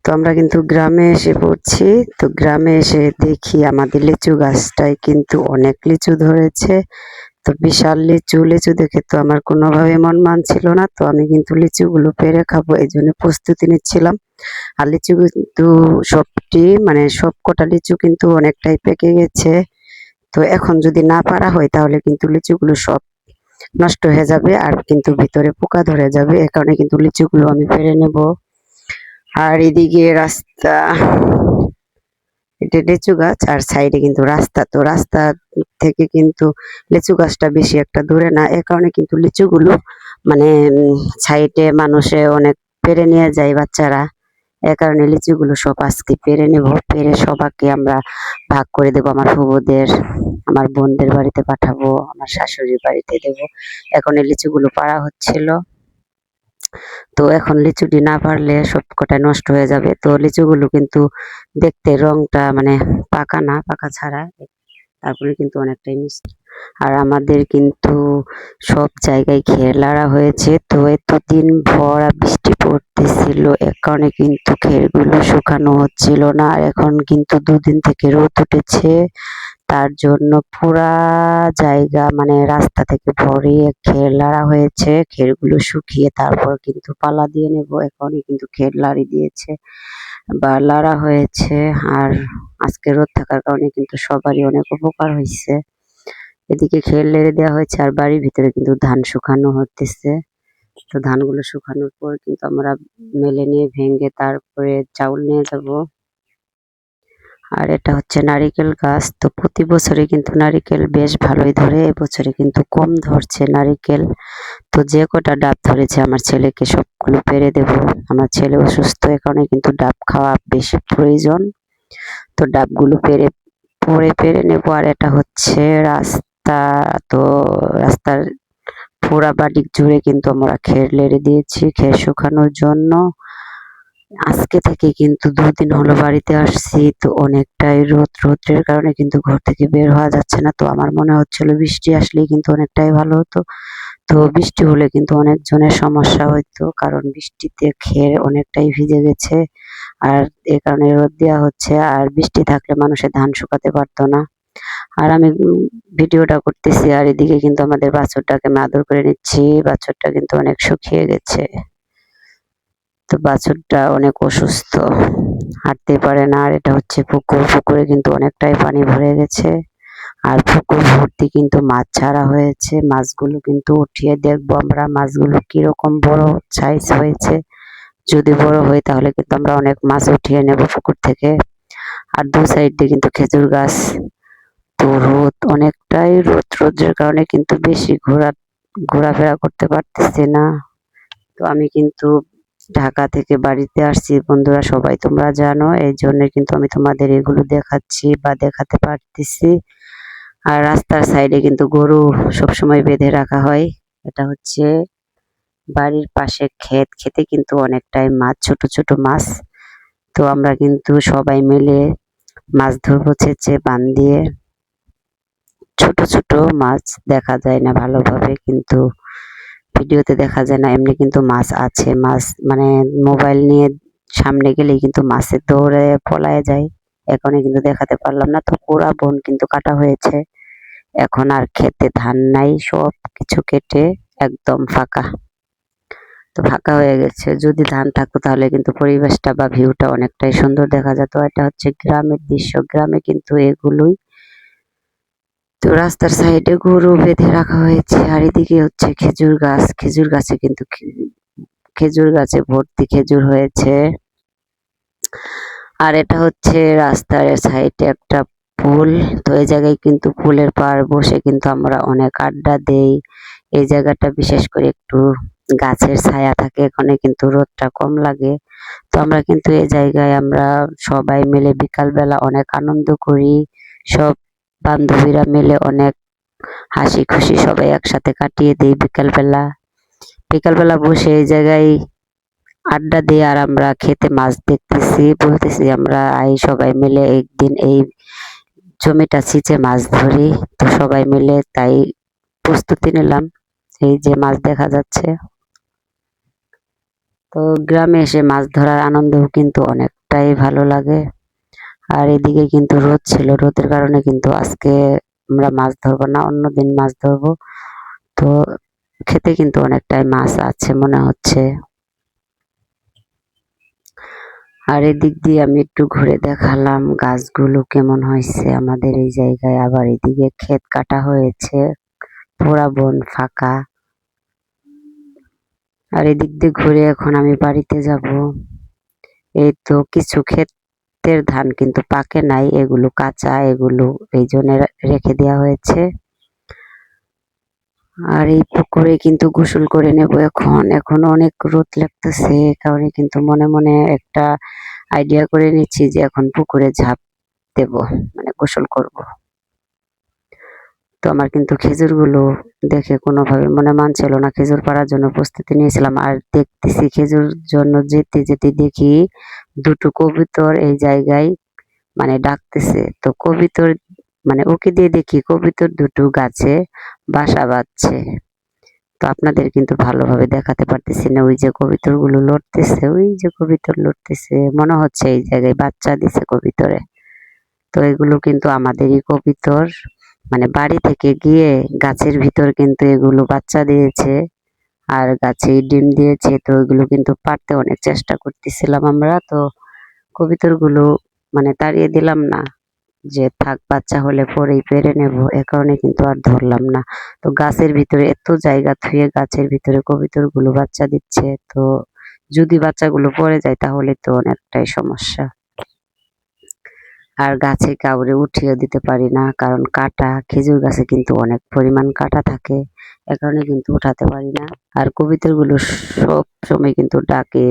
তো আমরা কিন্তু গ্রামে এসে পড়ছি। তো গ্রামে এসে দেখি আমাদের লিচু গাছটায় কিন্তু অনেক লিচু ধরেছে। তো বিশাল লিচু, লিচু দেখে তো আমার কোনোভাবে মন মানছিল না। তো আমি কিন্তু লিচুগুলো পেড়ে খাবো এই জন্য প্রস্তুতি নিচ্ছিলাম। আর লিচু কিন্তু সবকটা লিচু কিন্তু অনেকটাই পেকে গেছে। তো এখন যদি না পারা হয় তাহলে কিন্তু লিচুগুলো সব নষ্ট হয়ে যাবে আর কিন্তু ভিতরে পোকা ধরে যাবে। এ কারণে কিন্তু লিচুগুলো আমি পেড়ে নেব। আর এদিকে রাস্তা, এটা লিচু গাছ আর সাইডে কিন্তু রাস্তা। তো রাস্তা থেকে কিন্তু লিচু গাছটা বেশি একটা দূরে না, এ কারণে কিন্তু লিচুগুলো মানে সাইডে মানুষে অনেক পেরে নিয়ে যায় বাচ্চারা। এ কারণে লিচুগুলো সব আজকে পেরে নেব, পেরে সবাইকে আমরা ভাগ করে দেবো। আমার ফুবুদের, আমার বোনদের বাড়িতে পাঠাবো, আমার শাশুড়ির বাড়িতে দেবো। এখন এই লিচুগুলো পাড়া হচ্ছিল। তো এখন লিচুটি না পারলে সব কটাই নষ্ট হয়ে যাবে। তো লিচুগুলো কিন্তু দেখতে রংটা পাকা না, পাকা ছাড়া, তারপরে কিন্তু অনেকটাই মিষ্টি। আর আমাদের কিন্তু সব জায়গায় খের লাড়া হয়েছে। তো এতদিন ভরা বৃষ্টি পড়তেছিল, এ কারণে কিন্তু খেরগুলো শুকানো হচ্ছিল না। আর এখন কিন্তু দুদিন থেকে রোদ উঠেছে, তার জন্য পুরা জায়গা রাস্তা থেকে ভরিয়ে খের লাড়া হয়েছে। খেরগুলো শুকিয়ে তারপর কিন্তু পালা দিয়ে নেব। এখনই কিন্তু খের লাড়ি দিয়েছে বা লাড়া হয়েছে। আর আজকে রোদ থাকার কারণে কিন্তু সবারই অনেক উপকার হয়েছে। এদিকে খের লেড়ে দেওয়া হয়েছে আর বাড়ির ভিতরে কিন্তু ধান শুকানো হতেছে। তো ধানগুলো শুকানোর পর কিন্তু আমরা মেলে নিয়ে ভেঙে তারপরে চাউল নিয়ে যাব। আর এটা হচ্ছে নারিকেল গাছ। তো প্রতি বছরে কিন্তু নারিকেল বেশ ভালোই ধরে, এবছরে কিন্তু কম ধরছে নারিকেল। তো যে কটা ডাব ধরেছে আমার ছেলেকে সবগুলো পেরে দেব। আমার ছেলে অসুস্থ, এ কারণে কিন্তু ডাব খাওয়া বেশি প্রয়োজন। তো ডাবগুলো পেরে নেব। আর এটা হচ্ছে রাস্তা। তো রাস্তার পুরা বাড়ি জুড়ে কিন্তু আমরা খের লেড়ে দিয়েছি খের শুকানোর জন্য। আজকে থেকে কিন্তু দুদিন হলো বাড়িতে আসছি। তো অনেকটাই রোদের কারণে কিন্তু ঘর থেকে বের হওয়া যাচ্ছে না। তো আমার মনে হচ্ছিল বৃষ্টি আসলেই কিন্তু অনেকটাই ভালো হতো। তো বৃষ্টি হলে কিন্তু অনেকজনের সমস্যা হইতো, কারণ বৃষ্টিতে খের অনেকটাই ভিজে গেছে। আর এ কারণে রোদ দেওয়া হচ্ছে। আর বৃষ্টি থাকলে মানুষের ধান শুকাতে পারতো না। আর আমি ভিডিওটা করতেছি আর এদিকে কিন্তু আমাদের বাছুরটাকে আমি আদর করে নিচ্ছি। বাছুরটা কিন্তু অনেক শুকিয়ে গেছে। তো বাছুরটা অনেক অসুস্থ, হাঁটতে পারে না। আর এটা হচ্ছে পুকুর, পুকুরে কিন্তু অনেকটাই পানি ভরে গেছে। আর পুকুর ভর্তি কিন্তু মাছ ছাড়া হয়েছে। মাছগুলো কিন্তু উঠিয়ে দেখবো আমরা মাছগুলো কিরকম বড় সাইজ হয়েছে। যদি বড় হয় তাহলে কিন্তু আমরা অনেক মাছ উঠিয়ে নেব পুকুর থেকে। আর দু সাইড দিয়ে কিন্তু খেজুর গাছ। তো অনেকটাই রোদের কারণে কিন্তু বেশি ঘোরাফেরা করতে পারতেছি না। তো আমি কিন্তু ঢাকা থেকে বাড়িতে আসছি বন্ধুরা, সবাই তোমরা জানো, এই জন্য কিন্তু আমি তোমাদের এগুলো দেখাচ্ছি বা দেখাতে পারতেছি। আর রাস্তার সাইডে কিন্তু গরু সবসময় বেঁধে রাখা হয়। এটা হচ্ছে বাড়ির পাশে ক্ষেত, খেতে কিন্তু অনেকটাই মাছ, ছোট ছোট মাছ। তো আমরা কিন্তু সবাই মিলে মাছ ধরবো ছেঁচে বান দিয়ে। ছোট ছোট মাছ দেখা যায় না ভালোভাবে, কিন্তু ভিডিওতে দেখা যায় না, এমনি কিন্তু মাছ আছে। মাছ মোবাইল নিয়ে সামনে গেলেই কিন্তু মাছের দৌড়ে পলায় যায়। এখনই কিন্তু দেখাতে পারলাম না। তো পুরা বন কিন্তু কাটা হয়েছে, এখন আর খেতে ধান নাই, সব কিছু কেটে একদম ফাঁকা। তো ফাঁকা হয়ে গেছে। যদি ধান থাকতো তাহলে কিন্তু পরিবেশটা বা ভিউটা অনেকটাই সুন্দর দেখা যেত। এটা হচ্ছে গ্রামের দৃশ্য, গ্রামে কিন্তু এগুলোই। তো রাস্তার সাইডে গরু বেঁধে রাখা হয়েছে। আর এদিকে হচ্ছে খেজুর গাছ, খেজুর গাছে কিন্তু খেজুর গাছে ভর্তি খেজুর হয়েছে। আর এটা হচ্ছে রাস্তার সাইডে একটা পুল। তো এই জায়গায় কিন্তু পুলের পাড় বসে কিন্তু আমরা অনেক আড্ডা দেই। এই জায়গাটা বিশেষ করে একটু গাছের ছায়া থাকে, এখানে কিন্তু রোদটা কম লাগে। তো আমরা কিন্তু এই জায়গায় আমরা সবাই মিলে বিকালবেলা অনেক আনন্দ করি। সব বান্ধবীরা মিলে অনেক হাসি খুশি সবাই একসাথে কাটিয়ে দিই বিকালবেলা। বিকালবেলা বসে এই জায়গায় আড্ডা দিই আর আমরা খেতে মাছ দেখতেছি, বলতেছি আমরা সবাই মিলে একদিন এই জমিটা ছিঁচে মাছ ধরি। তো সবাই মিলে তাই প্রস্তুতি নিলাম। এই যে মাছ দেখা যাচ্ছে। তো গ্রামে এসে মাছ ধরার আনন্দও কিন্তু অনেক। অনেকটাই ভালো লাগে। আর এদিকে কিন্তু রোদ ছিল, রোদের কারণে কিন্তু আজকে আমরা মাছ ধরবো না, অন্যদিন মাছ ধরবো। তো খেতে কিন্তু অনেকটাই মাছ আছে মনে হচ্ছে। আর এদিক দিয়ে আমি একটু ঘুরে দেখালাম গাছগুলো কেমন হয়েছে আমাদের এই জায়গায়। আবার এদিকে ক্ষেত কাটা হয়েছে, পুরা বন ফাঁকা। আর এদিক দিয়ে ঘুরে এখন আমি বাড়িতে যাব। এই তো কিছু ক্ষেতের ধান কিন্তু পাকে নাই, এগুলো কাঁচা, এগুলো এই জন্য রেখে দেওয়া হয়েছে। আর এই পুকুরে কিন্তু গোসল করে নেব এখন। এখন অনেক রোদ লাগতেছে, কারণে কিন্তু মনে মনে একটা আইডিয়া করে নিচ্ছি যে এখন পুকুরে ঝাঁপ দেব, মানে গোসল করব। তো আমার কিন্তু খেজুরগুলো দেখে কোনোভাবে মনে মানছিল না, খেজুর পাড়ার জন্য প্রস্তুতি নিয়েছিলাম। আর দেখতেছি খেজুর জন্য যেতে যেতে দেখি দুটো কবুতর এই জায়গায় মানে ডাকতেছে। তো কবুতর মানে ওকে দিয়ে দেখি কবুতর দুটো গাছে বাসা বাঁধছে। তো আপনাদের কিন্তু ভালোভাবে দেখাতে পারতেছি না, ওই যে কবুতর গুলো লড়তেছে, ওই যে কবুতর লড়তেছে, মনে হচ্ছে এই জায়গায় বাচ্চা দিছে কবুতরে। তো এগুলো কিন্তু আমাদেরই কবুতর, মানে বাড়ি থেকে গিয়ে গাছের ভিতর কিন্তু এগুলো বাচ্চা দিয়েছে আর গাছে ডিম দিয়েছে। তো এগুলো কিন্তু পারতে অনেক চেষ্টা করতেছিলাম আমরা। তো কবুতরগুলো মানে তাড়িয়ে দিলাম না, যে থাক বাচ্চা হলে পরেই পেরে নেব, এ কারণে কিন্তু আর ধরলাম না। তো গাছের ভিতরে এত জায়গা থুয়ে গাছের ভিতরে কবুতরগুলো বাচ্চা দিচ্ছে, তো যদি বাচ্চাগুলো পড়ে যায় তাহলে তো অনেকটাই সমস্যা। আর গাছে কাউরে উঠিয়ে দিতে পারি না, কারণ কাটা, খেজুর গাছে কিন্তু অনেক পরিমাণ কাটা থাকে, এ কারণে কিন্তু উঠাতে পারি না। আর কবুতরগুলো সব সময় কিন্তু ডাকে।